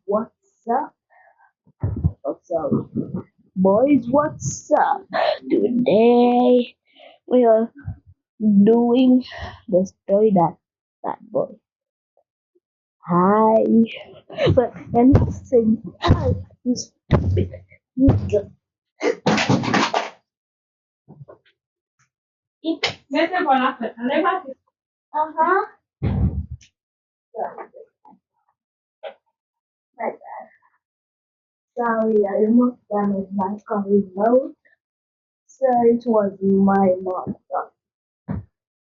What's up? Oh, sorry. Boys, what's up? Today we are doing the story that bad boy. Hi. But then saying hi, you stupid. You just eat. Uh-huh. Like, sorry, I almost damaged my car remote. So it was my mom.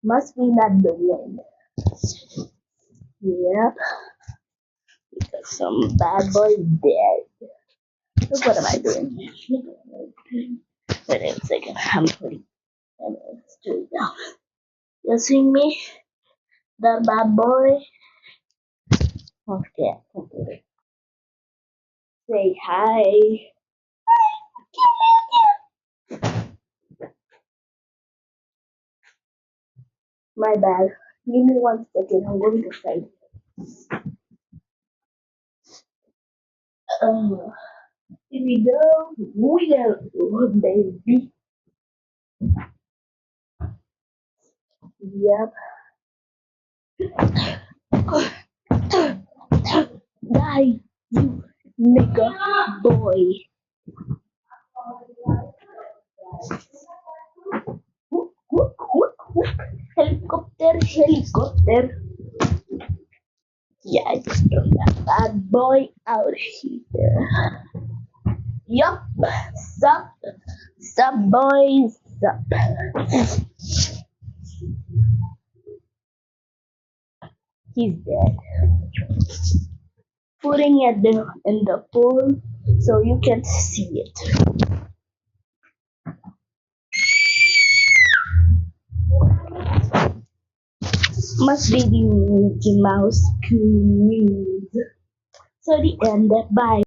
Must be not the wind. Yep. Some bad boy dead. Look what am I doing? Wait a second. I'm putting straight down. You see me? The bad boy? Okay. Say hi. My bad. Give me 1 second. I'm going to find. Uh, here we go. We go, baby. Yep. Die, you nigga boy. Whoop, whoop, whoop, whoop. Helicopter. Yeah, I just throw that bad boy out here. Yup. Sup. Sup, boys. Sup. He's dead. Putting it in the pool so you can see it. Must be the Mickey Mouse squeeze. So the end. Bye.